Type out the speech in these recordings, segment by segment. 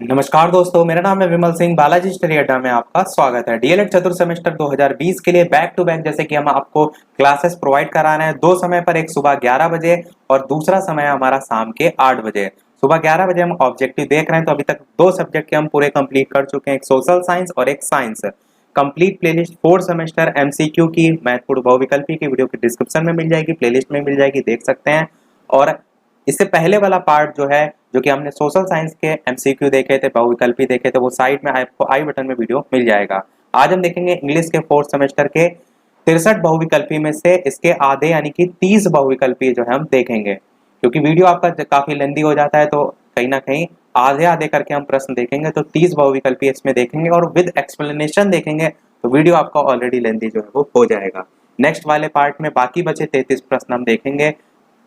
नमस्कार दोस्तों, मेरा नाम है विमल सिंह। बालाजी स्टडी अड्डा में आपका स्वागत है। डीएलएड चतुर्थ सेमेस्टर 2020 के लिए बैक टू बैक जैसे कि हम आपको क्लासेस प्रोवाइड करा रहे हैं दो समय पर, एक सुबह 11 बजे और दूसरा समय हमारा शाम के 8 बजे। सुबह 11 बजे हम ऑब्जेक्टिव देख रहे हैं, तो अभी तक दो सब्जेक्ट के हम पूरे कंप्लीट कर चुके हैं, एक सोशल साइंस और एक science. Complete playlist fourth semester MCQ की महत्वपूर्ण बहुविकल्पी की वीडियो की डिस्क्रिप्शन में मिल जाएगी, प्लेलिस्ट में मिल जाएगी, देख सकते हैं। और इससे पहले वाला पार्ट जो है, जो कि हमने सोशल साइंस के एमसीक्यू देखे थे, बहुविकल्पी देखे थे, वो साइड में आपको आई बटन में वीडियो मिल जाएगा। आज हम देखेंगे इंग्लिश के फोर्थ सेमेस्टर के 63 बहुविकल्पी में से इसके आधे यानी कि 30 बहुविकल्पी जो है हम देखेंगे। क्योंकि वीडियो आपका काफी लेंदी हो जाता है, तो कहीं ना कहीं आधे आधे करके हम प्रश्न देखेंगे, तो 30 बहुविकल्पी इसमें देखेंगे और विद एक्सप्लेनेशन देखेंगे, तो वीडियो आपका ऑलरेडी लेंदी जो है वो हो जाएगा। नेक्स्ट वाले पार्ट में बाकी बचे 33 प्रश्न हम देखेंगे,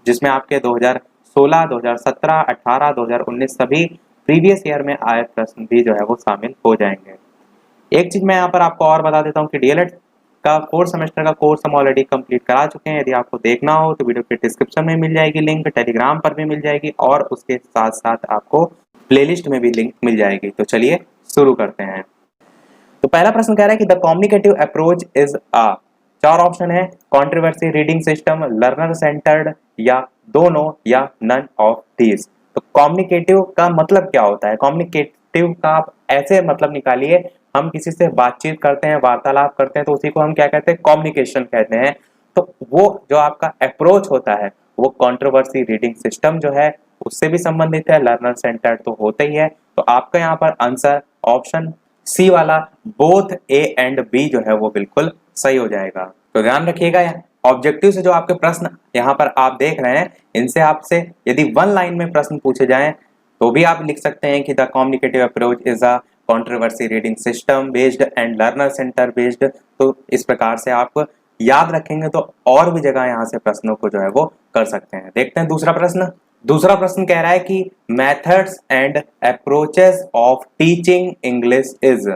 जिसमें आपके 2016, 2017, 18, 2019 सभी प्रीवियस ईयर में आए प्रश्न भी जो है वो शामिल हो जाएंगे। एक चीज मैं यहाँ पर आपको और बता देता हूँ कि डीएलएड का फोर्थ सेमेस्टर का कोर्स हम ऑलरेडी कंप्लीट करा चुके हैं। यदि आपको देखना हो तो वीडियो के डिस्क्रिप्शन में मिल जाएगी लिंक, टेलीग्राम पर भी मिल जाएगी और उसके साथ साथ आपको प्लेलिस्ट में भी लिंक मिल जाएगी। तो चलिए शुरू करते हैं। तो पहला प्रश्न कह रहा है कि the communicative approach is a, चार ऑप्शन है, controversy, reading system, learner centred या दोनों या नन ऑफ दीज। तो कम्युनिकेटिव का मतलब क्या होता है? कम्युनिकेटिव का आप ऐसे मतलब निकालिए, हम किसी से बातचीत करते हैं, वार्तालाप करते हैं, तो उसी को हम क्या कहते हैं? कम्युनिकेशन कहते हैं। तो वो जो आपका अप्रोच होता है वो कंट्रोवर्सी, रीडिंग सिस्टम जो है उससे भी संबंधित है, लर्नर सेंटर्ड तो होता ही है। तो आपका यहाँ पर आंसर ऑप्शन सी वाला बोथ ए एंड बी जो है वो बिल्कुल सही हो जाएगा। तो ध्यान रखिएगा, ऑब्जेक्टिव से जो आपके प्रश्न यहाँ पर आप देख रहे हैं, इनसे आपसे यदि वन लाइन में प्रश्न पूछे जाएं तो भी आप लिख सकते हैं कि the communicative approach is a controversy, reading system based and learner centre based. तो इस प्रकार से आप याद रखेंगे तो और भी जगह यहाँ से प्रश्नों को जो है वो कर सकते हैं। देखते हैं दूसरा प्रश्न। दूसरा प्रश्न कह रहा है कि methods and approaches of teaching English is.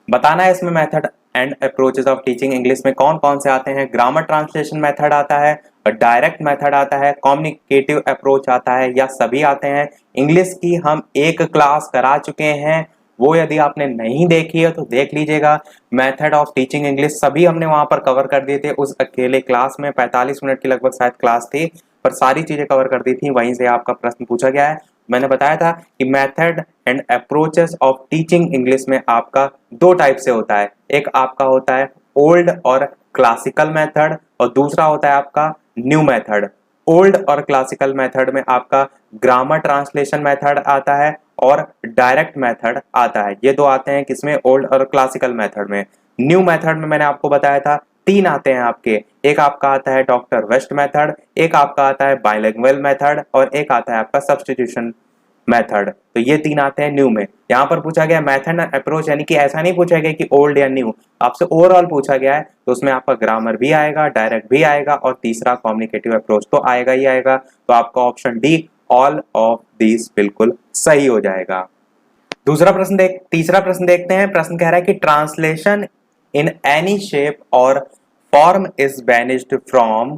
बताना है इसमें method and approaches of teaching English में कौन कौन से आते हैं। ग्रामर ट्रांसलेशन मेथड आता है, डायरेक्ट मेथड आता है, कम्युनिकेटिव अप्रोच आता है, या सभी आते हैं। इंग्लिश की हम एक क्लास करा चुके हैं, वो यदि आपने नहीं देखी है तो देख लीजिएगा। मेथड ऑफ टीचिंग इंग्लिश सभी हमने वहां पर कवर कर दिए थे उस अकेले क्लास में। 45 मिनट की लगभग शायद क्लास थी, पर सारी चीजें कवर कर दी थी। वहीं से आपका प्रश्न पूछा गया है। मैंने बताया था कि method and approaches of teaching English में आपका दो टाइप से होता है। एक आपका होता है ओल्ड और क्लासिकल मेथड, और दूसरा होता है आपका न्यू मेथड। ओल्ड और क्लासिकल मेथड में आपका ग्रामर ट्रांसलेशन मेथड आता है और डायरेक्ट मेथड आता है। ये दो आते हैं किसमें? ओल्ड और क्लासिकल मेथड में। न्यू मेथड में मैंने आपको बताया था तीन आते हैं आपके। एक आपका आता है डॉक्टर वेस्ट मेथड, एक आपका आता है बाइलिंगुअल मेथड, और एक आता है आपका सब्स्टिट्यूशन मेथड। तो ये तीन आते हैं न्यू में। यहाँ पर पूछा गया मेथड एंड अप्रोच, यानी कि ऐसा नहीं पूछा गया कि ओल्ड या न्यू, आपसे ओवरऑल पूछा गया है। तो उसमें आपका ग्रामर भी आएगा, डायरेक्ट भी आएगा, और तीसरा कम्युनिकेटिव अप्रोच तो आएगा ही आएगा। तो आपका option D all of this बिल्कुल सही हो जाएगा। तीसरा प्रश्न देखते हैं। प्रश्न कह रहा है कि ट्रांसलेशन इन एनी शेप और form is banished from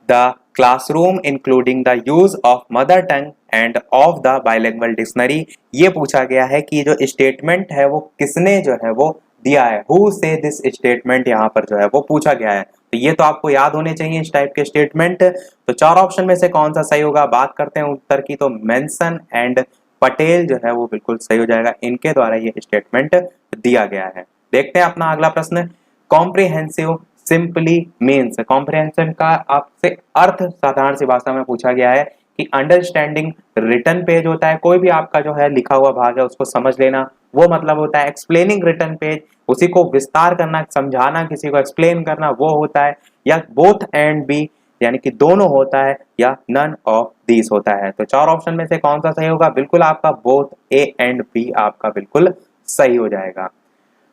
the classroom including the use of mother tongue end of the bilingual dictionary. ये पूछा गया है कि जो स्टेटमेंट है वो किसने जो है वो दिया है। हु से दिस स्टेटमेंट यहाँ पर जो है वो पूछा गया है। तो ये तो आपको याद होने चाहिए इस टाइप के स्टेटमेंट। तो चार ऑप्शन में से कौन सा सही होगा? बात करते हैं उत्तर की, तो मेंशन एंड पटेल जो है वो बिल्कुल सही हो जाएगा। इनके द्वारा ये स्टेटमेंट दिया गया है। देखते हैं अपना अगला प्रश्न। कॉम्प्रिहेंसिव सिंपली मीन्स, कॉम्प्रिहेंशन का आपसे अर्थ साधारण सी भाषा में पूछा गया है कि अंडरस्टैंडिंग रिटन पेज होता है, कोई भी आपका जो है लिखा हुआ भाग है उसको समझ लेना, वो मतलब होता है। एक्सप्लेनिंग रिटन पेज, उसी को विस्तार करना, समझाना, किसी को एक्सप्लेन करना, वो होता है। या बोथ एंड बी, यानी कि दोनों होता है, या नन ऑफ दीज होता है। तो चार ऑप्शन में से कौन सा सही होगा? बिल्कुल आपका बोथ ए एंड बी आपका बिल्कुल सही हो जाएगा।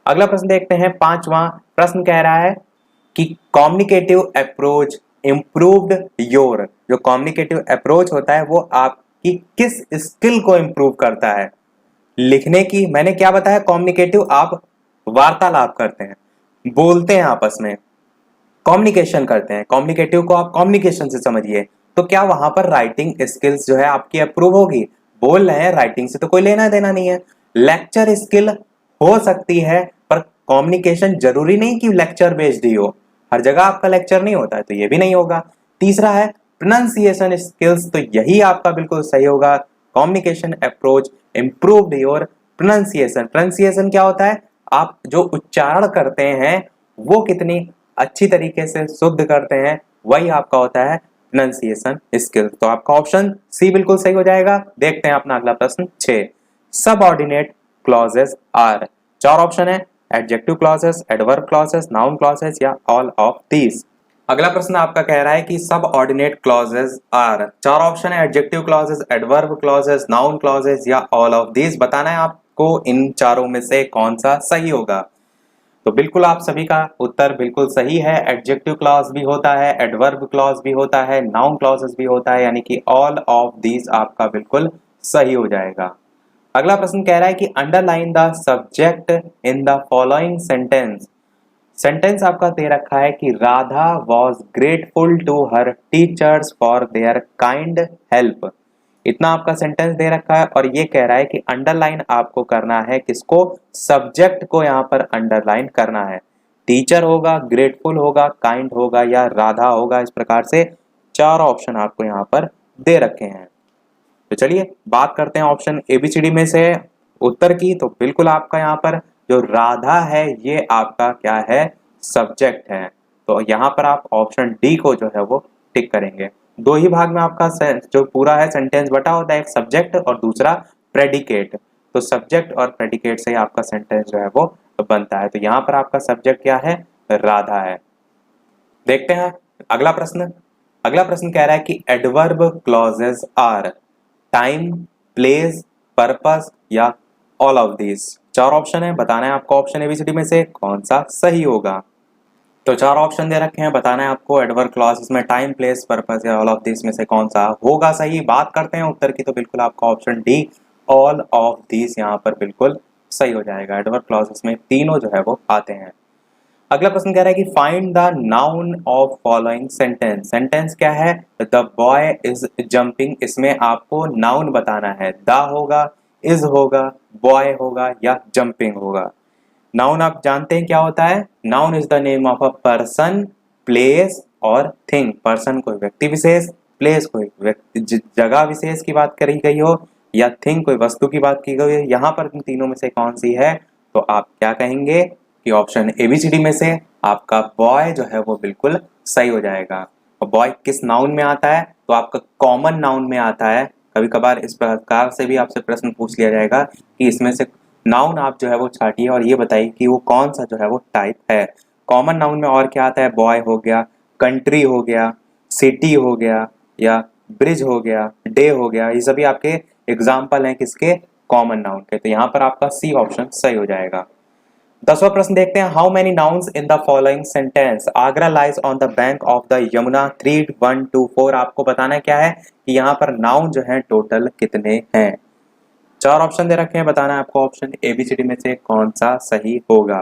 अगला प्रश्न देखते हैं। पांचवा प्रश्न कह रहा है कि कम्युनिकेटिव अप्रोच इम्प्रूव्ड योर, जो कम्युनिकेटिव अप्रोच होता है वो आपकी किस स्किल को इम्प्रूव करता है? लिखने की। मैंने क्या बताया? कम्युनिकेटिव आप वार्तालाप करते हैं, बोलते हैं आपस में, कम्युनिकेशन करते हैं। कम्युनिकेटिव को आप कम्युनिकेशन से समझिए। तो क्या वहां पर राइटिंग स्किल्स जो है आपकी अप्रूव होगी? बोल रहे हैं, राइटिंग से तो कोई लेना देना नहीं है। लेक्चर स्किल हो सकती है, पर कम्युनिकेशन जरूरी नहीं कि लेक्चर बेस्ड ही हो, हर जगह आपका लेक्चर नहीं होता है, तो ये भी नहीं होगा। तीसरा है प्रोनाउंसिएशन स्किल्स, तो यही आपका बिल्कुल सही होगा। Communication approach improved your pronunciation. Pronunciation क्या होता है, आप जो उच्चारण करते हैं वो कितनी अच्छी तरीके से शुद्ध करते हैं, वही आपका होता है प्रोनाउंसिएशन स्किल। तो आपका ऑप्शन सी बिल्कुल सही हो जाएगा। देखते हैं अपना अगला प्रश्न 6। Subordinate clauses are. चार ऑप्शन है, adjective clauses, adverb clauses, noun clauses या ऑल ऑफ दीज। अगला प्रश्न आपका कह रहा है कि सबऑर्डिनेट क्लॉजेस आर। चार ऑप्शन है, adjective clauses, adverb clauses, noun clauses या ऑल ऑफ दीज। बताना है आपको इन चारों में से कौन सा सही होगा। तो बिल्कुल आप सभी का उत्तर बिल्कुल सही है। एडजेक्टिव क्लॉज भी होता है, एडवर्ब क्लॉज भी होता है, नाउन क्लॉजेस भी होता है, यानी कि ऑल ऑफ दीज आपका बिल्कुल सही हो जाएगा। अगला प्रश्न कह रहा है कि underline the subject in the following sentence. Sentence आपका दे रखा है कि Radha was grateful to her teachers for their kind help. इतना आपका सेंटेंस दे रखा है और ये कह रहा है कि अंडरलाइन आपको करना है किसको, सब्जेक्ट को यहाँ पर अंडरलाइन करना है। टीचर होगा, ग्रेटफुल होगा, काइंड होगा या राधा होगा। इस प्रकार से चार ऑप्शन आपको यहाँ पर दे रखे हैं। तो चलिए बात करते हैं ऑप्शन एबीसीडी में से उत्तर की। तो बिल्कुल आपका यहाँ पर जो राधा है ये आपका क्या है, सब्जेक्ट है। तो यहाँ पर आप ऑप्शन डी को जो है वो टिक करेंगे। दो ही भाग में आपका जो पूरा है सेंटेंस बटा होता है, एक सब्जेक्ट और दूसरा प्रेडिकेट। तो सब्जेक्ट और प्रेडिकेट से ही आपका सेंटेंस जो है वो बनता है। तो यहाँ पर आपका सब्जेक्ट क्या है, राधा है। देखते हैं अगला प्रश्न। अगला प्रश्न कह रहा है कि adverb clauses are time, place, purpose या ऑल ऑफ दिस। चार ऑप्शन है, बताना है आपको ऑप्शन एबीसीडी में से कौन सा सही होगा। तो चार ऑप्शन दे रखे हैं, बताना है आपको एडवर्ब क्लॉज में टाइम, प्लेस, पर्पस या ऑल ऑफ दिस में से कौन सा होगा सही। बात करते हैं उत्तर की, तो बिल्कुल आपका option D all of this यहाँ पर बिल्कुल सही हो जाएगा। एडवर्ब क्लॉजेस में तीनों जो है वो आते हैं। अगला प्रश्न कह रहा है कि find the noun of following sentence. Sentence क्या है, द बॉय इज जंपिंग। इसमें आपको नाउन बताना है, द होगा, इज होगा, बॉय होगा या जंपिंग होगा। नाउन आप जानते हैं क्या होता है, noun is the name of a person, place और थिंग। पर्सन कोई व्यक्ति विशेष, प्लेस कोई जगह विशेष की बात करी गई हो या थिंग कोई वस्तु की बात की गई हो। यहाँ पर इन तीनों में से कौन सी है, तो आप क्या कहेंगे कि ऑप्शन एबीसीडी में से आपका बॉय जो है वो बिल्कुल सही हो जाएगा। और बॉय किस नाउन में आता है, तो आपका कॉमन नाउन में आता है। कभी कभार इस प्रकार से भी आपसे प्रश्न पूछ लिया जाएगा कि इसमें से नाउन आप जो है वो छाटिए और ये बताइए कि वो कौन सा जो है वो टाइप है। कॉमन नाउन में और क्या आता है, बॉय हो गया, कंट्री हो गया, सिटी हो गया या ब्रिज हो गया, डे हो गया। ये सभी आपके एग्जाम्पल हैं किसके, कॉमन नाउन के। तो यहाँ पर आपका सी ऑप्शन सही हो जाएगा। 10वां प्रश्न देखते हैं, how many nouns in the following sentence. Agra lies on the bank of the Yamuna 3124। आपको बताना क्या है कि यहाँ पर नाउन जो है टोटल कितने हैं। चार ऑप्शन दे रखे हैं, बताना है आपको ऑप्शन एबीसीडी में से कौन सा सही होगा।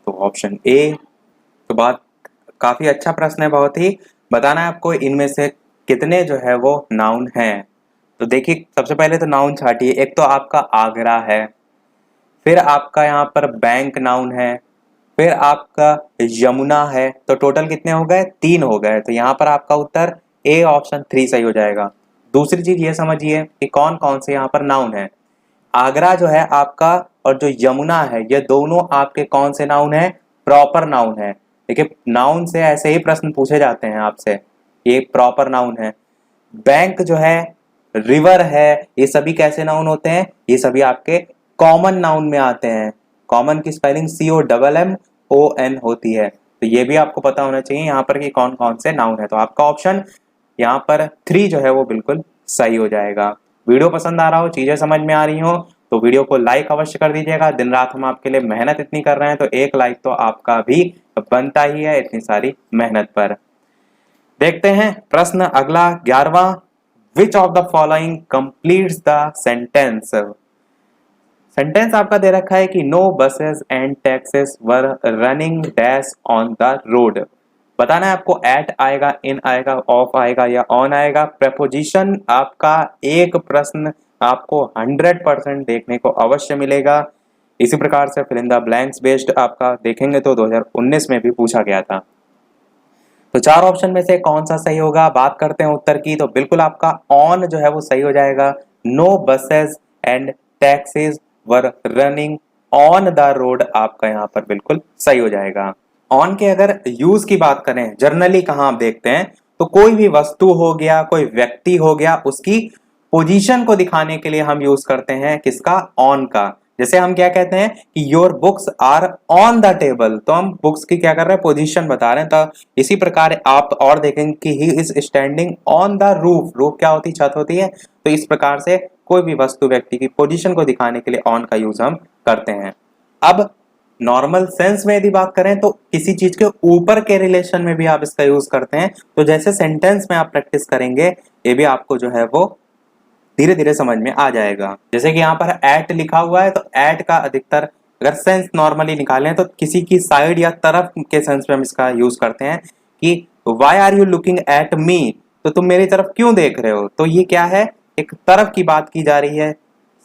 तो ऑप्शन ए। तो बात काफी अच्छा प्रश्न है, बहुत ही। बताना है आपको इनमें से कितने जो है वो नाउन हैं। तो देखिए सबसे पहले तो नाउन छाटिए। एक तो आपका आगरा है, फिर आपका यहाँ पर बैंक नाउन है, फिर आपका यमुना है। तो टोटल कितने हो गए, तीन हो गए। तो यहाँ पर आपका उत्तर ए ऑप्शन 3 सही हो जाएगा। दूसरी चीज ये समझिए कि कौन कौन से यहाँ पर नाउन है। आगरा जो है आपका और जो यमुना है, ये दोनों आपके कौन से नाउन है, प्रॉपर नाउन है। देखिए नाउन से ऐसे ही प्रश्न पूछे जाते हैं आपसे, ये प्रॉपर नाउन है। बैंक जो है, रिवर है, ये सभी कैसे नाउन होते हैं, ये सभी आपके कॉमन नाउन में आते हैं। कॉमन की स्पेलिंग COMMON होती है। तो ये भी आपको पता होना चाहिए यहाँ पर कि कौन कौन से नाउन है। तो आपका ऑप्शन यहाँ पर 3 जो है वो बिल्कुल सही हो जाएगा। वीडियो पसंद आ रहा हो, चीजें समझ में आ रही हो, तो वीडियो को लाइक अवश्य कर दीजिएगा। दिन रात हम आपके लिए मेहनत इतनी कर रहे हैं, तो एक लाइक तो आपका भी बनता ही है इतनी सारी मेहनत पर। देखते हैं प्रश्न अगला 11वां। Which of the following completes the sentence. Sentence आपका दे रखा है कि no buses and taxes were running dash on the road. बताना है आपको एट आएगा, इन आएगा, ऑफ आएगा या ऑन आएगा। प्रपोजिशन आपका एक प्रश्न आपको 100% देखने को अवश्य मिलेगा। इसी प्रकार से fill in the blanks based आपका देखेंगे तो 2019 में भी पूछा गया था। तो चार ऑप्शन में से कौन सा सही होगा, बात करते हैं उत्तर की। तो बिल्कुल आपका ऑन जो है वो सही हो जाएगा। No buses and taxis were running on the road आपका यहाँ पर बिल्कुल सही हो जाएगा। ऑन के अगर यूज की बात करें जनरली कहाँ आप देखते हैं, तो कोई भी वस्तु हो गया, कोई व्यक्ति हो गया, उसकी पोजीशन को दिखाने के लिए हम यूज करते हैं किसका, ऑन का। जैसे हम क्या कहते हैं कि your books are on the table, तो हम बुक्स की क्या कर रहे हैं, पोजीशन बता रहे हैं। तो इसी प्रकार आप और देखेंगे कि he is standing on the roof. Roof क्या होती है, छत होती है। तो इस प्रकार से कोई भी वस्तु व्यक्ति की पोजीशन को दिखाने के लिए ऑन का यूज हम करते हैं। अब नॉर्मल सेंस में यदि बात करें तो किसी चीज के ऊपर के रिलेशन में भी आप इसका यूज करते हैं। तो जैसे सेंटेंस में आप प्रैक्टिस करेंगे, ये भी आपको जो है वो धीरे धीरे समझ में आ जाएगा। जैसे कि यहाँ पर एट लिखा हुआ है, तो एट का अधिकतर अगर सेंस नॉर्मली निकालें तो किसी की साइड या तरफ के सेंस में हम इसका यूज करते हैं कि why are you looking at me, तो तुम मेरी तरफ क्यों देख रहे हो। तो ये क्या है, एक तरफ की बात की जा रही है,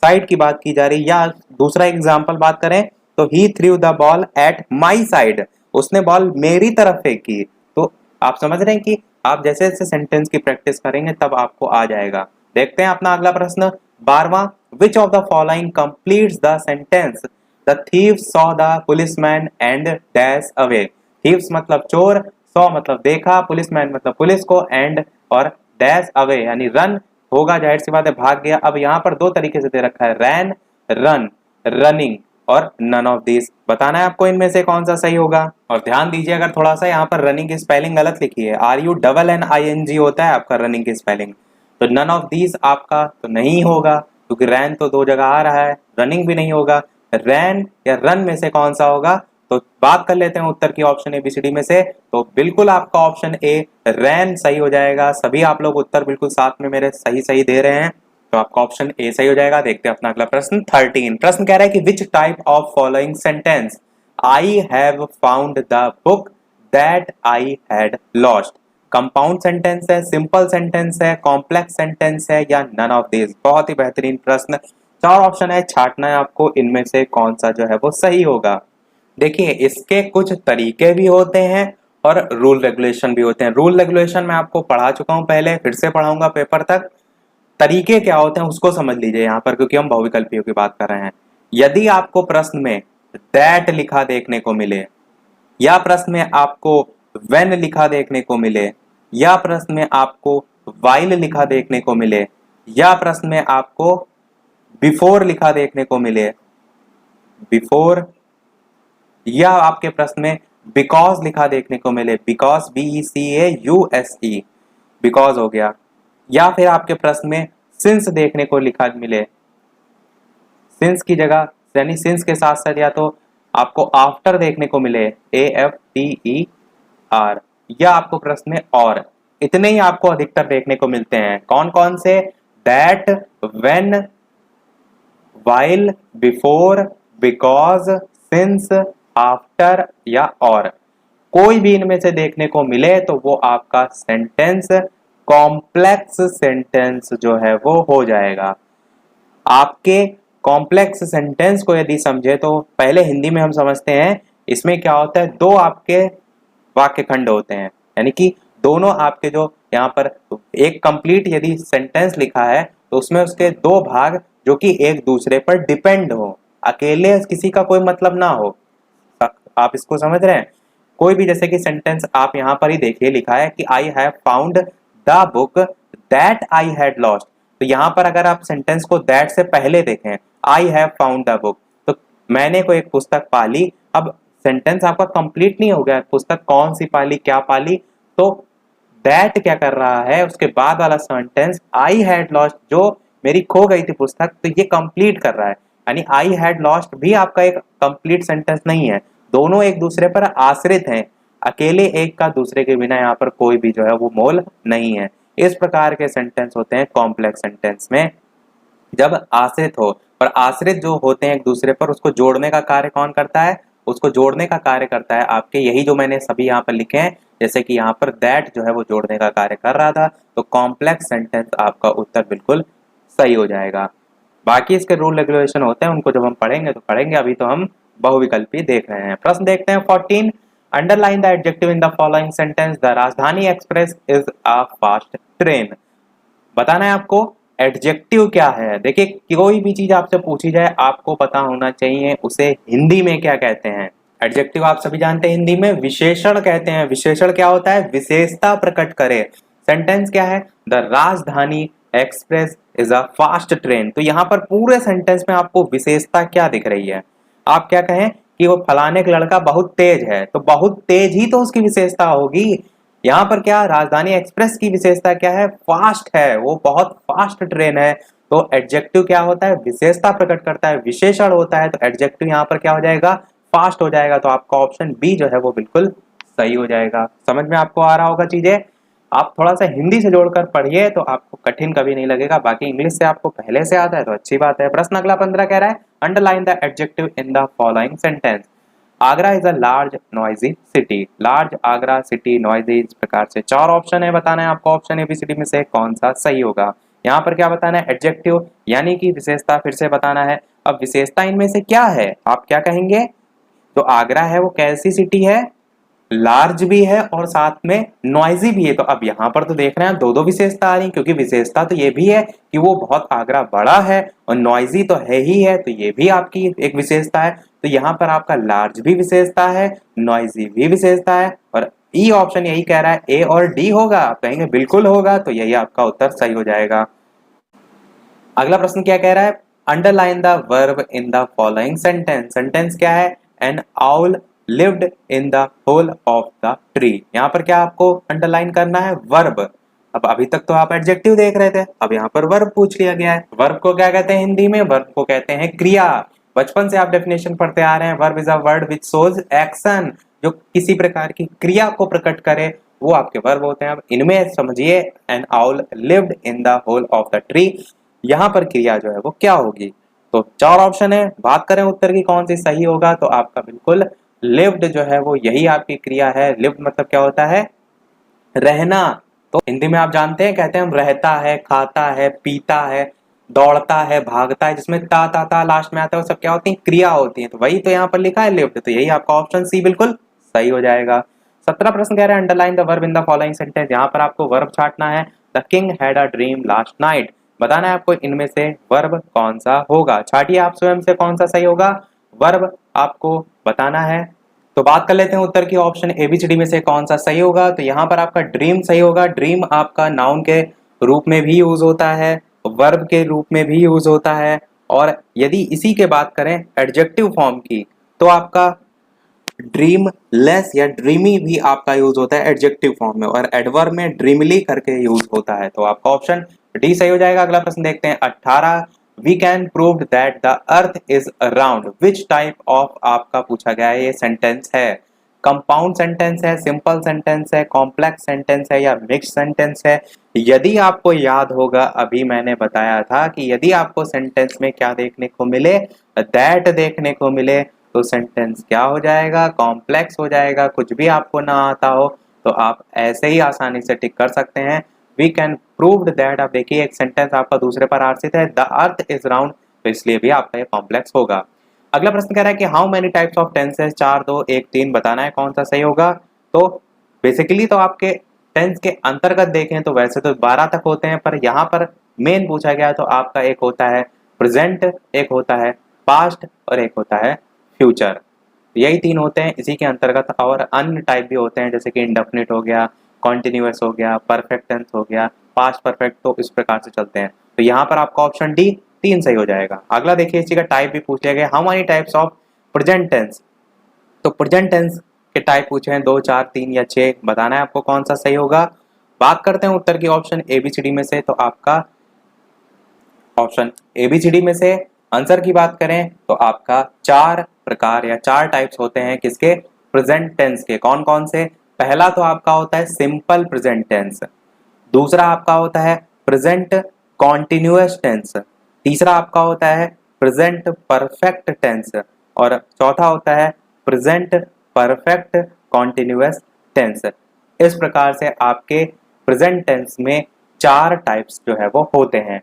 साइड की बात की जा रही है। या दूसरा एग्जाम्पल बात करें तो he threw the ball at my side, उसने बॉल मेरी तरफ फेंकी। तो आप समझ रहे हैं कि आप जैसे जैसे सेंटेंस की प्रैक्टिस करेंगे तब आपको आ जाएगा। देखते हैं अपना अगला प्रश्न 12वां। Which of the following completes the sentence the thief saw the policeman and dash away. Thieves मतलब चोर, सॉ मतलब देखा, पुलिसमैन मतलब पुलिस को, एंड और डैश अवे यानी रन होगा, जाहिर सी बात है भाग गया। अब यहाँ पर दो तरीके से दे रखा है, रैन, रन, रनिंग और नन ऑफ दिस। बताना है आपको इनमें से कौन सा सही होगा। और ध्यान दीजिए अगर थोड़ा सा यहाँ पर रनिंग की स्पेलिंग गलत लिखी है, RUNNING होता है आपका रनिंग की स्पेलिंग। तो नन ऑफ दीज आपका तो नहीं होगा, क्योंकि रैन तो दो जगह आ रहा है, रनिंग भी नहीं होगा। रैन या रन में से कौन सा होगा, तो बात कर लेते हैं उत्तर की ऑप्शन ABCD में से। तो बिल्कुल आपका ऑप्शन ए रैन सही हो जाएगा। सभी आप लोग उत्तर बिल्कुल साथ में मेरे सही सही दे रहे हैं, तो आपका ऑप्शन ए सही हो जाएगा। देखते हैं अपना अगला प्रश्न 13। प्रश्न कह रहा है कि विच type of following sentence I have found the book that I had lost. Compound sentence है, सिंपल सेंटेंस है, कॉम्प्लेक्स सेंटेंस है या नन ऑफ दिस। बहुत ही बेहतरीन प्रश्न, चार ऑप्शन है, छांटना है आपको इनमें से कौन सा जो है वो सही होगा। देखिए इसके कुछ तरीके भी होते हैं और रूल रेगुलेशन भी होते हैं। रूल रेगुलेशन मैं आपको पढ़ा चुका हूं पहले, फिर से पढ़ाऊंगा पेपर तक। तरीके क्या होते हैं उसको समझ लीजिए यहाँ पर, क्योंकि हम बहुविकल्पियों की बात कर रहे हैं। यदि आपको प्रश्न में दैट लिखा देखने को मिले, या प्रश्न में आपको व्हेन लिखा देखने को मिले, या प्रश्न में आपको वाइल लिखा देखने को मिले, या प्रश्न में आपको बिफोर लिखा देखने को मिले, बिफोर, या आपके प्रश्न में बिकॉज लिखा देखने को मिले, बिकॉज BECAUSE, बिकॉज हो गया, या फिर आपके प्रश्न में सिंस देखने को लिखा मिले, सिंस की जगह यानी सिंस के साथ साथ या तो आपको आफ्टर देखने को मिले, AFTER, या आपको प्रश्न में और। इतने ही आपको अधिकतर देखने को मिलते हैं। कौन कौन से, that, when, while, before, because, since, after या और। कोई भी इनमें से देखने को मिले तो वो आपका सेंटेंस कॉम्प्लेक्स सेंटेंस जो है वो हो जाएगा। आपके कॉम्प्लेक्स सेंटेंस को यदि समझे तो पहले हिंदी में हम समझते हैं, इसमें क्या होता है, दो आपके वाक्य खंड होते हैं, यानी कि दोनों आपके जो यहाँ पर एक कंप्लीट यदि सेंटेंस लिखा है तो उसमें उसके दो भाग जो कि एक दूसरे पर डिपेंड हो, अकेले किसी का कोई मतलब ना हो। आप इसको समझ रहे हैं। कोई भी जैसे कि सेंटेंस आप यहाँ पर ही देखिए, लिखा है कि I have found the book that I had lost. तो यहाँ पर अगर आप सेंटेंस को दैट से पहले देखें, I have found the book, तो मैंने कोई एक पुस्तक पाली। अब सेंटेंस आपका कंप्लीट नहीं हो गया, पुस्तक कौन सी पाली, क्या पाली। तो दैट क्या कर रहा है, उसके बाद वाला सेंटेंस आई हैड लॉस्ट, जो मेरी खो गई थी पुस्तक, तो ये कंप्लीट कर रहा है। यानी आई हैड लॉस्ट भी आपका एक कंप्लीट सेंटेंस नहीं है, दोनों एक दूसरे पर आश्रित हैं। अकेले एक का दूसरे के बिना यहाँ पर कोई भी जो है वो मोल नहीं है। इस प्रकार के सेंटेंस होते हैं कॉम्प्लेक्स सेंटेंस में, जब आश्रित हो। और आश्रित जो होते हैं एक दूसरे पर, उसको जोड़ने का कार्य कौन करता है, उसको जोड़ने का कार्य करता है आपके यही जो मैंने सभी यहाँ पर लिखे हैं, जैसे कि यहाँ पर दैट जो है वो जोड़ने का कार्य कर रहा था, तो कॉम्प्लेक्स सेंटेंस आपका उत्तर बिल्कुल सही हो जाएगा। बाकी इसके रूल रेगुलेशन होते हैं, उनको जब हम पढ़ेंगे तो पढ़ेंगे, अभी तो हम बहुविकल्पी देख रहे हैं। प्रश्न देखते हैं 14। Underline the adjective in the following sentence, the Rajdhani Express is a fast train. बताना है आपको एडजेक्टिव क्या है। देखिए कोई भी चीज आपसे पूछी जाए आपको पता होना चाहिए उसे हिंदी में क्या कहते हैं। एडजेक्टिव आप सभी जानते हैं हिंदी में विशेषण कहते हैं। विशेषण क्या होता है? विशेषता प्रकट करे। सेंटेंस क्या है? The Rajdhani Express is a fast train. तो यहाँ पर पूरे सेंटेंस में आपको विशेषता क्या दिख रही है? आप क्या कहें कि वो फलाने का लड़का बहुत तेज है, तो बहुत तेज ही तो उसकी विशेषता होगी। यहाँ पर क्या राजधानी एक्सप्रेस की विशेषता क्या है? फास्ट है, वो बहुत फास्ट ट्रेन है। तो एडजेक्टिव क्या होता है? विशेषता प्रकट करता है, विशेषण होता है। तो एडजेक्टिव यहाँ पर क्या हो जाएगा? फास्ट हो जाएगा। तो आपका ऑप्शन बी जो है वो बिल्कुल सही हो जाएगा। समझ में आपको आ रहा होगा चीजें। आप थोड़ा सा हिंदी से जोड़कर पढ़िए तो आपको कठिन कभी नहीं लगेगा। बाकी इंग्लिश से आपको पहले से आता है तो अच्छी बात है। प्रश्न अगला 15 कह रहा है underline the adjective in the following sentence. Agra is a large noisy city. Large, Agra, city, noisy, इस प्रकार से 4 ऑप्शन है। बताना है आपको ऑप्शन एबीसीडी में से कौन सा सही होगा। यहाँ पर क्या बताना है? एडजेक्टिव यानी कि विशेषता फिर से बताना है। अब विशेषता इनमें से क्या है आप क्या कहेंगे? तो आगरा है वो कैसी सिटी है? लार्ज भी है और साथ में नॉइजी भी है। तो अब यहाँ पर तो देख रहे हैं दो दो विशेषता आ रही, क्योंकि विशेषता तो ये भी है कि वो बहुत आगरा बड़ा है और नॉइजी तो है ही है, तो ये भी आपकी एक विशेषता है। तो यहाँ पर आपका लार्ज भी विशेषता है, नॉइजी भी विशेषता है, और ई ऑप्शन यही कह रहा है ए और डी होगा। आप कहेंगे बिल्कुल होगा, तो यही आपका उत्तर सही हो जाएगा। अगला प्रश्न क्या कह रहा है? Underline the verb in the following sentence. Sentence क्या है? An owl lived in the hole of the tree. यहाँ पर क्या आपको अंडरलाइन करना है? वर्ब। अब अभी तक तो आप एडजेक्टिव देख रहे थे, अब यहाँ पर वर्ब पूछ लिया गया है। वर्ब को क्या कहते हैं हिंदी में? वर्ब को कहते हैं क्रिया। बचपन से आप डेफिनेशन पढ़ते आ रहे हैं, verb is a word which shows action. जो किसी प्रकार की क्रिया को प्रकट करे वो आपके वर्ब होते हैं। अब इनमें समझिए an owl lived in the hole of the tree, यहाँ पर क्रिया जो है वो क्या होगी? तो 4 ऑप्शन है, बात करें उत्तर की कौन सी सही होगा, तो आपका बिल्कुल लिव्ड जो है वो यही आपकी क्रिया है। लिव्ड मतलब क्या होता है? रहना। तो हिंदी में आप जानते हैं कहते हैं हम रहता है, खाता है, पीता है, दौड़ता है, भागता है, जिसमें ता लास्ट में आता है, वो सब क्या होती है? क्रिया होती है। तो वही तो यहाँ पर लिखा है लिव्ड, तो यही आपका ऑप्शन सी बिल्कुल सही हो जाएगा। 17 प्रश्न कह रहे हैं underline the verb in the following sentence. यहाँ पर आपको वर्ब छाटना है। The king had a dream last night. बताना है आपको इनमें से वर्ब कौन सा होगा। छाटिए आप स्वयं से कौन सा सही होगा, वर्ब आपको बताना है। तो बात कर लेते हैं उत्तर की, ऑप्शन एबीसीडी में से कौन सा सही होगा। तो यहाँ पर आपका ड्रीम सही होगा। ड्रीम आपका नाउन के रूप में भी यूज होता है, वर्ब के रूप में भी यूज होता है, और यदि इसी के बात करें एडजेक्टिव फॉर्म की तो आपका ड्रीम लेस या ड्रीमी भी आपका यूज होता है एडजेक्टिव फॉर्म में, और एडवर्ब में ड्रीमली करके यूज होता है। तो आपका ऑप्शन डी सही हो जाएगा। अगला प्रश्न देखते हैं 18। We can prove that the earth is round. Which type of आपका पूछा गया है ये सेंटेंस है? कंपाउंड सेंटेंस है, सिंपल सेंटेंस है, कॉम्प्लेक्स सेंटेंस है, या मिक्स सेंटेंस है? यदि आपको याद होगा अभी मैंने बताया था कि यदि आपको सेंटेंस में क्या देखने को मिले, दैट देखने को मिले, तो सेंटेंस क्या हो जाएगा? कॉम्प्लेक्स हो जाएगा। कुछ भी आपको ना आता हो तो आप ऐसे ही आसानी से टिक कर सकते हैं। We can proved that. आप देखिए एक सेंटेंस आपका दूसरे पर आश्रित है, द अर्थ इज राउंड, तो इसलिए भी आपका ये कॉम्प्लेक्स होगा। अगला प्रश्न कह रहा है कि how many types of tenses, 4 2 1 3, बताना है कौन सा सही होगा। तो बेसिकली तो आपके टेंस के अंतर्गत देखें तो वैसे तो 12 तक होते हैं, पर यहाँ पर मेन पूछा गया तो आपका एक होता है प्रेजेंट, एक होता है पास्ट, और एक होता है फ्यूचर। यही 3 होते हैं इसी के अंतर्गत, और अन्य टाइप भी होते हैं जैसे कि इंडेफिनिट हो गया, कॉन्टिन्यूअस हो गया, परफेक्ट टेंस हो गया, पास्ट परफेक्ट, तो इस प्रकार से चलते हैं। तो यहाँ पर आपका ऑप्शन डी 3 सही हो जाएगा। अगला देखिए इसी का टाइप भी पूछ लिया गया, how many types of present tense. तो प्रेजेंट टेंस के टाइप पूछे हैं 2 4 3 या 6, बताना है आपको कौन सा सही होगा। बात करते हैं उत्तर की ऑप्शन एबीसीडी में से, तो आपका ऑप्शन एबीसीडी में से आंसर की बात करें तो आपका 4 प्रकार या 4 टाइप्स होते हैं किसके? प्रेजेंट टेंस के। कौन कौन से? पहला तो आपका होता है सिंपल प्रेजेंट टेंस, दूसरा आपका होता है प्रेजेंट कॉन्टिन्यूअस टेंस, तीसरा आपका होता है प्रेजेंट परफेक्ट टेंस, और चौथा होता है प्रेजेंट परफेक्ट कॉन्टिन्यूअस टेंस। इस प्रकार से आपके प्रेजेंट टेंस में 4 टाइप्स जो है वो होते हैं।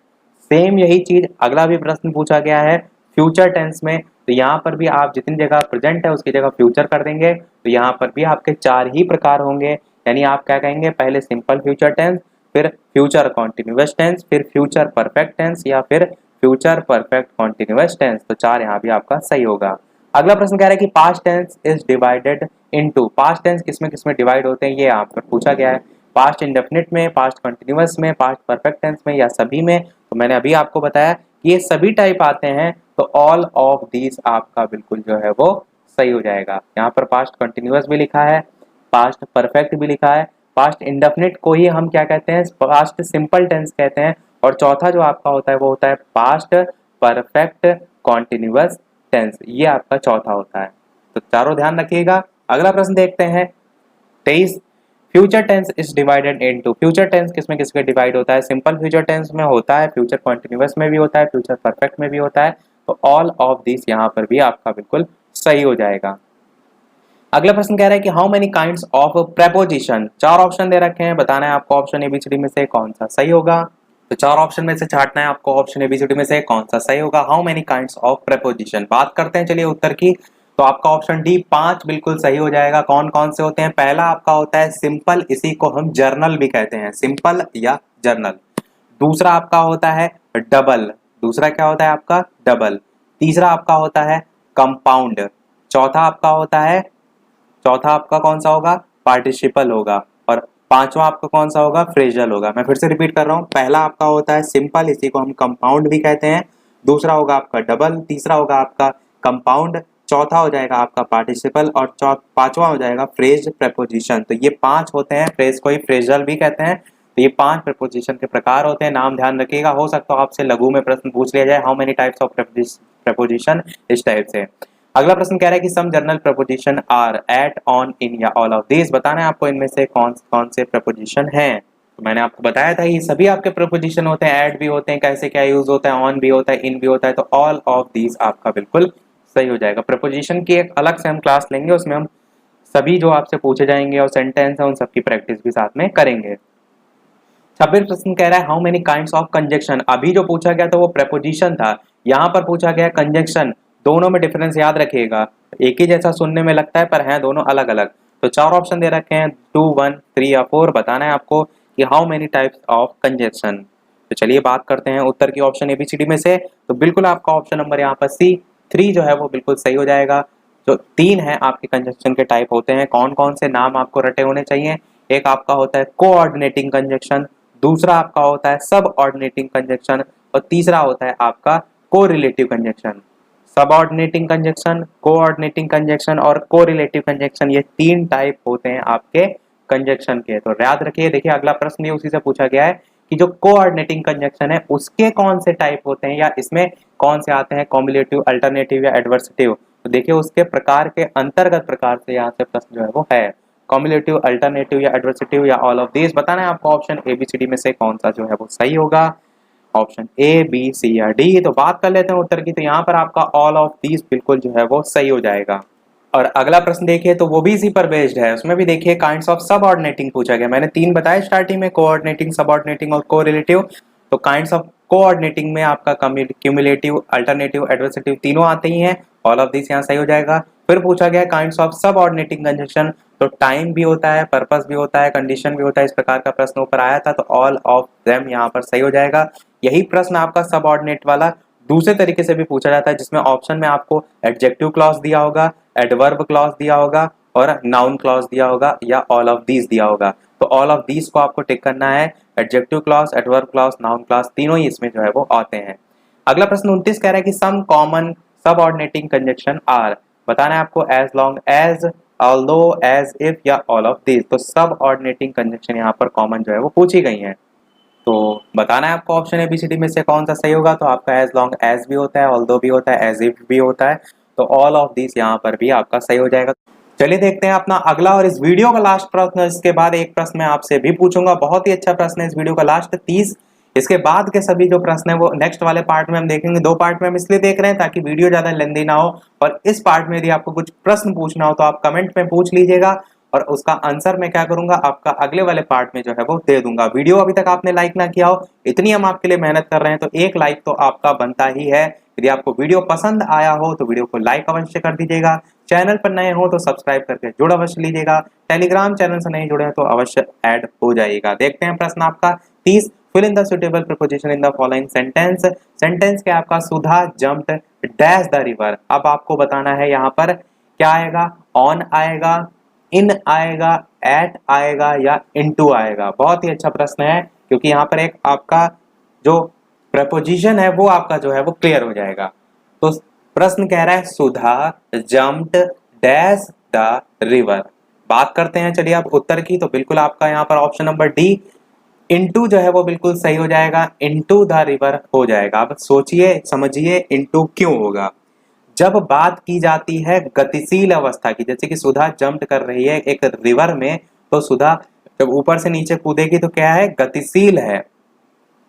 सेम यही चीज अगला भी प्रश्न पूछा गया है फ्यूचर टेंस में, तो यहाँ पर भी आप जितनी जगह प्रेजेंट है उसकी जगह फ्यूचर कर देंगे, तो यहाँ पर भी आपके 4 ही प्रकार होंगे। यानी आप क्या कहेंगे, पहले सिंपल फ्यूचर टेंस, फिर फ्यूचर कॉन्टिन्यूअस टेंस, फिर फ्यूचर परफेक्ट टेंस, या फिर फ्यूचर परफेक्ट कॉन्टिन्यूअस टेंस। तो 4 यहाँ भी आपका सही होगा। अगला प्रश्न कह रहा है कि past tense is divided into, past tense किसमें किसमें डिवाइड होते हैं, ये आप पर पूछा गया है। पास्ट इंडेफिनिट में, पास्ट कंटिन्यूअस में, पास्ट परफेक्ट टेंस में, या सभी में। तो मैंने अभी आपको बताया कि ये सभी टाइप आते हैं, तो ऑल ऑफ दीज आपका बिल्कुल जो है वो सही हो जाएगा। यहाँ पर पास्ट कंटिन्यूअस भी लिखा है, पास्ट परफेक्ट भी लिखा है, पास्ट इंडेफिनिट को ही हम क्या कहते हैं, पास्ट सिंपल टेंस कहते हैं, और चौथा जो आपका होता है वो होता है पास्ट परफेक्ट कॉन्टिन्यूअस टेंस, ये आपका चौथा होता है। तो चारों ध्यान रखिएगा। अगला प्रश्न देखते हैं 23, future tense is divided into, future tense किसमें किसमें डिवाइड होता है, सिंपल फ्यूचर टेंस में होता है, फ्यूचर कॉन्टिन्यूअस में भी होता है, फ्यूचर परफेक्ट में भी होता है। तो ऑल ऑफ दिस यहाँ पर भी आपका बिल्कुल सही हो जाएगा। अगला प्रश्न कह रहा है कि how many kinds of preposition, 4 option दे रखे हैं, बताना है आपको ऑप्शन एबीसीडी में से कौन सा सही होगा। तो 4 ऑप्शन में से छांटना है आपको ऑप्शन एबीसीडी में से कौन सा सही होगा। How many kinds of preposition, बात करते हैं चलिए उत्तर की। तो आपका ऑप्शन डी 5 बिल्कुल सही हो जाएगा। कौन कौन से होते हैं, पहला आपका होता है सिंपल, इसी को हम जर्नल भी कहते हैं, सिंपल या जर्नल। दूसरा आपका होता है डबल, दूसरा क्या होता है आपका डबल। तीसरा आपका होता है कंपाउंड। चौथा आपका होता है, चौथा आपका कौन सा होगा, पार्टिसिपल होगा। और पांचवा आपका कौन सा होगा, फ्रेजल होगा। मैं फिर से रिपीट कर रहा हूँ, पहला आपका होता है सिंपल, इसी को हम कंपाउंड भी कहते हैं। दूसरा होगा आपका डबल, तीसरा होगा आपका कंपाउंड, चौथा हो जाएगा आपका पार्टिसिपल, और पांचवा हो जाएगा फ्रेज प्रेपोजिशन। तो ये 5 होते हैं, फ्रेज को ही फ्रेजल भी कहते हैं। तो ये 5 प्रेपोजिशन के प्रकार होते हैं, नाम ध्यान रखिएगा। हो सकता है आपसे लघु में प्रश्न पूछ लिया जाए, how many types of preposition, इस टाइप से। अगला प्रश्न कह रहा है कि some general preposition are at, on, in या ऑल ऑफ दिस, बताना है आपको इनमें से कौन कौन से प्रपोजिशन हैं। तो मैंने आपको बताया था ये सभी आपके प्रपोजिशन होते हैं, एट भी होते हैं, कैसे क्या यूज होता है, ऑन भी होता है, इन भी होता है। तो ऑल ऑफ दिस आपका बिल्कुल सही हो जाएगा। प्रपोजिशन की एक अलग से हम क्लास लेंगे, उसमें हम सभी जो आपसे पूछे जाएंगे और सेंटेंस है उन सबकी प्रैक्टिस भी साथ में करेंगे। 26 प्रश्न कह रहा है how many kinds of conjunction, अभी जो पूछा गया था वो प्रपोजिशन था, यहाँ पर पूछा गया कंजक्शन। दोनों में डिफरेंस याद रखिएगा, एक ही जैसा सुनने में लगता है पर हैं दोनों अलग अलग। तो 4 ऑप्शन दे रखे हैं, 2, 1, 3 या 4, बताना है आपको कि how many types of conjunction. तो चलिए बात करते हैं उत्तर की ऑप्शन एबीसीडी में से। तो बिल्कुल आपका ऑप्शन नंबर यहाँ पर सी 3 जो है वो बिल्कुल सही हो जाएगा। जो 3 है आपके कंजक्शन के टाइप होते हैं, कौन कौन से नाम आपको रटे होने चाहिए। एक आपका होता है कोऑर्डिनेटिंग कंजक्शन, दूसरा आपका होता है सब ऑर्डिनेटिंग कंजक्शन, और तीसरा होता है आपका correlative conjunction. Subordinating conjunction, coordinating conjunction और कोरिलेटिव कंजक्शन, ये 3 टाइप होते हैं आपके कंजक्शन के। तो याद रखिए, देखिए अगला प्रश्न ये उसी से पूछा गया है कि जो कोऑर्डिनेटिंग कंजक्शन है उसके कौन से टाइप होते हैं, या इसमें कौन से आते हैं, कॉम्युलेटिव, अल्टरनेटिव या एडवर्सिटिव। तो देखिए उसके प्रकार के अंतर्गत प्रकार से यहाँ से प्रश्न जो है वो है, कॉम्युलेटिव, अल्टरनेटिव या एडवर्सिटिव या ऑल ऑफ दिस, बताना है आपको ऑप्शन एबीसीडी में से कौन सा जो है वो सही होगा। ऑप्शन ए, बी, सी या डी। तो बात कर लेते हैं उत्तर की। तो यहाँ पर आपका ऑल ऑफ दीज बिल्कुल जो है वो सही हो जाएगा। और अगला प्रश्न देखिए तो वो भी इसी पर बेस्ड है, उसमें भी देखिए काइंड्स ऑफ सबऑर्डिनेटिंग पूछा गया। मैंने 3 बताए स्टार्टिंग में, कोऑर्डिनेटिंग, सबऑर्डिनेटिंग और कोरिलेटिव। तो काइंड्स ऑफ कोऑर्डिनेटिंग में आपका क्यूमुलेटिव, अल्टरनेटिव, एडवर्सिटिव तीनों आते ही हैं, ऑल ऑफ दिस यहाँ सही हो जाएगा। फिर पूछा गया काइंड्स ऑफ सबऑर्डिनेटिंग कंजक्शन, तो टाइम भी होता है, पर्पस भी होता है, कंडीशन भी होता है, इस प्रकार का प्रश्न ऊपर आया था। तो ऑल ऑफ देम यहाँ पर सही हो जाएगा। यही प्रश्न आपका सबऑर्डिनेट वाला दूसरे तरीके से भी पूछा जाता है, जिसमें ऑप्शन में आपको एडजेक्टिव क्लॉज दिया होगा, एडवर्ब क्लॉज दिया होगा और नाउन क्लॉज दिया होगा, या ऑल ऑफ दीज दिया होगा। तो ऑल ऑफ दीज को आपको टिक करना है, adjective clause, adverb clause, noun clause तीनों ही इसमें जो है वो आते हैं। अगला प्रश्न 29 कह रहा है कि some common subordinating conjunction are, बताना है आपको as long as, although, as if या ऑल ऑफ दीज। तो सबऑर्डिनेटिंग कंजक्शन यहाँ पर कॉमन जो है वो पूछी गई है। तो बताना है आपको ऑप्शन एबीसीडी में से कौन सा सही होगा। तो आपका एज लॉन्ग एज भी होता है, ऑल्दो भी होता है, एज इफ भी होता है। तो ऑल ऑफ दिस यहाँ पर भी आपका सही हो जाएगा। चलिए देखते हैं अपना अगला और इस वीडियो का लास्ट प्रश्न। इसके बाद एक प्रश्न मैं आपसे भी पूछूंगा, बहुत ही अच्छा प्रश्न है इस वीडियो का लास्ट 30। इसके बाद के सभी जो प्रश्न है वो नेक्स्ट वाले पार्ट में हम देखेंगे। 2 पार्ट में हम इसलिए देख रहे हैं ताकि वीडियो ज्यादा लेंदी ना हो, और इस पार्ट में यदि आपको कुछ प्रश्न पूछना हो तो आप कमेंट में पूछ लीजिएगा, और उसका आंसर मैं क्या करूंगा आपका अगले वाले पार्ट में जो है वो दे दूंगा। वीडियो अभी तक आपने लाइक ना किया हो, इतनी हम आपके लिए मेहनत कर रहे हैं, तो एक लाइक तो आपका बनता ही है। यदि आपको वीडियो पसंद आया हो तो वीडियो को लाइक अवश्य कर दीजिएगा। चैनल पर नए हो तो सब्सक्राइब करके जुड़ अवश्य लीजिएगा। टेलीग्राम चैनल से नहीं जुड़े हैं तो अवश्य ऐड हो जाइएगा। देखते हैं प्रश्न आपका 30, fill in the suitable preposition in the following sentence. Sentence के आपका Sudha jumped dash the river. अब आपको बताना है यहाँ पर क्या आएगा, ऑन आएगा, इन आएगा, एट आएगा या इनटू आएगा। बहुत ही अच्छा प्रश्न है, क्योंकि यहाँ पर एक आपका जो प्रपोजिशन है वो आपका जो है वो क्लियर हो जाएगा। तो प्रश्न कह रहा है सुधा जम्प्ड डैश द रिवर। बात करते हैं चलिए अब उत्तर की, तो बिल्कुल आपका यहाँ पर ऑप्शन नंबर डी इनटू जो है वो बिल्कुल सही हो जाएगा, इनटू द रिवर हो जाएगा। अब सोचिए समझिए इनटू क्यों होगा। जब बात की जाती है गतिशील अवस्था की, जैसे कि सुधा जंप कर रही है एक रिवर में, तो सुधा जब ऊपर से नीचे कूदेगी तो क्या है, गतिशील है।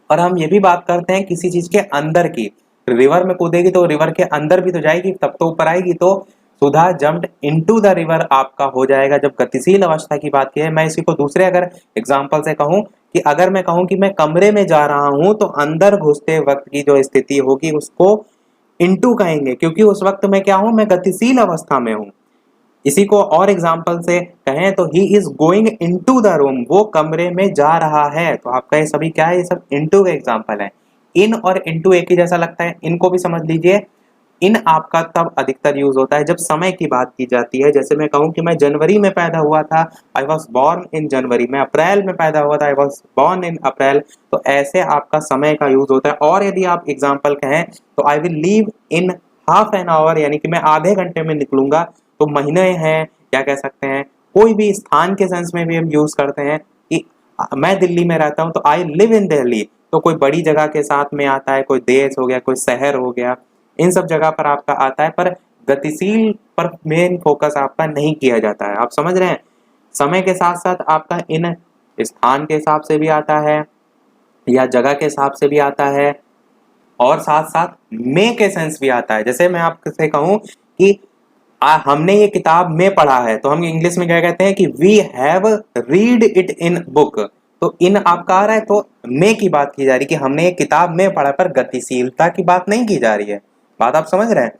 और हम ये भी बात करते हैं किसी चीज के अंदर की, रिवर में कूदेगी तो रिवर के अंदर भी तो जाएगी तब तो ऊपर आएगी। तो सुधा जम्प्ड इनटू द रिवर आपका हो जाएगा जब गतिशील अवस्था की बात की है। मैं इसी को दूसरे अगर एग्जांपल से कहूं कि अगर मैं कहूं कि मैं कमरे में जा रहा हूं तो अंदर घुसते वक्त की जो स्थिति होगी उसको इनटू कहेंगे, क्योंकि उस वक्त मैं क्या हूं, मैं गतिशील अवस्था में हूं। इसी को और एग्जाम्पल से कहें तो he is going into the room, वो कमरे में जा रहा है। तो आपका ये सभी क्या है, ये सब इनटू का एग्जाम्पल है। इन और इनटू एक ही जैसा लगता है, इनको भी समझ लीजिए। इन आपका तब अधिकतर यूज होता है जब समय की बात की जाती है। जैसे मैं कहूं कि मैं जनवरी में पैदा हुआ था, आई वॉज बॉर्न इन जनवरी। मैं अप्रैल में पैदा हुआ था, आई वॉज बॉर्न इन अप्रैल। तो ऐसे आपका समय का यूज होता है। और यदि आप एग्जाम्पल कहें तो I will leave in half an hour, यानी कि मैं आधे घंटे में निकलूंगा। तो महीने हैं या कह सकते हैं कोई भी स्थान के सेंस में भी हम यूज करते हैं कि मैं दिल्ली में रहता हूं तो आई लिव इन दिल्ली। तो कोई बड़ी जगह के साथ में आता है, कोई देश हो गया, कोई शहर हो गया, इन सब जगह पर आपका आता है। पर गतिशील पर मेन फोकस आपका नहीं किया जाता है। आप समझ रहे हैं, समय के साथ साथ आपका इन स्थान के हिसाब से भी आता है या जगह के हिसाब से भी आता है, और साथ साथ में के सेंस भी आता है। जैसे मैं आपसे कहूं कि हमने ये किताब में पढ़ा है, तो हम इंग्लिश में क्या कहते हैं कि we have read it in book. तो इन आपका आ रहा है तो में की बात की जा रही है कि हमने ये किताब में पढ़ा, पर गतिशीलता की बात नहीं की जा रही है। बात आप समझ रहे हैं।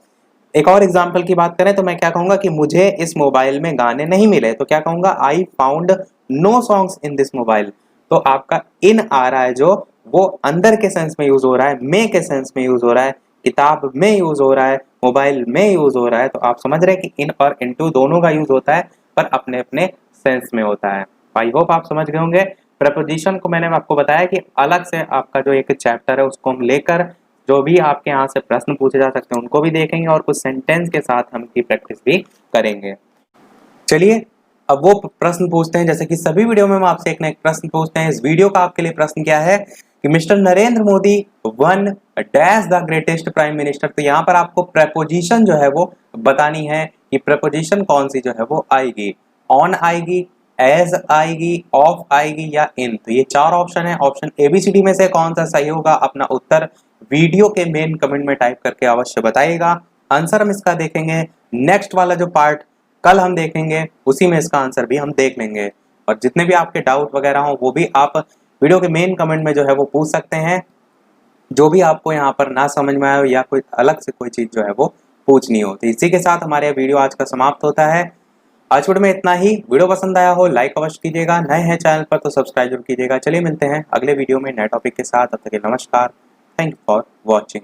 एक और एग्जाम्पल की बात करें तो मैं क्या कहूंगा कि मुझे इस मोबाइल में गाने नहीं मिले, तो क्या कहूंगा, I found no songs in this mobile. तो आपका इन आ रहा है जो वो अंदर के सेंस में यूज हो रहा है, में के सेंस में यूज हो रहा है, किताब में यूज हो रहा है, मोबाइल में यूज हो रहा है। तो आप समझ रहे हैं कि इन और इनटू दोनों का यूज होता है, पर अपने अपने सेंस में होता है। आई होप आप समझ गए होंगे। प्रपोजिशन को मैंने आपको बताया कि अलग से आपका जो एक चैप्टर है उसको हम लेकर जो भी आपके यहाँ से प्रश्न पूछे जा सकते हैं उनको भी देखेंगे, और कुछ सेंटेंस के साथ हम की प्रैक्टिस भी करेंगे। चलिए अब वो प्रश्न पूछते हैं, जैसे कि सभी वीडियो में हम आपसे एक ना एक प्रश्न पूछते हैं। इस वीडियो का आपके लिए प्रश्न क्या है कि mister Narendra Modi one dash the greatest prime minister. तो यहाँ पर आपको प्रपोजिशन जो है वो बतानी है कि प्रपोजिशन कौन सी जो है वो आएगी, ऑन आएगी, एज आएगी, ऑफ आएगी या इन। तो ये चार ऑप्शन है, ऑप्शन एबीसीडी में से कौन सा सही होगा, अपना उत्तर वीडियो के मेन कमेंट में टाइप करके अवश्य बताइएगा। आंसर हम इसका देखेंगे नेक्स्ट वाला जो पार्ट कल हम देखेंगे, उसी में इसका आंसर भी हम देख लेंगे। और जितने भी आपके डाउट वगैरह हो वो भी आप वीडियो के मेन कमेंट में जो है वो पूछ सकते हैं। जो भी आपको यहाँ पर ना समझ में आए या कोई अलग से कोई चीज जो है वो पूछनी हो। तो इसी के साथ हमारे वीडियो आज का समाप्त होता है। आज वीडियो में इतना ही। वीडियो पसंद आया हो लाइक अवश्य कीजिएगा, नए हैं चैनल पर तो सब्सक्राइब जरूर कीजिएगा। चलिए मिलते हैं अगले वीडियो में नए टॉपिक के साथ। तब तक के नमस्कार। Thank you for watching.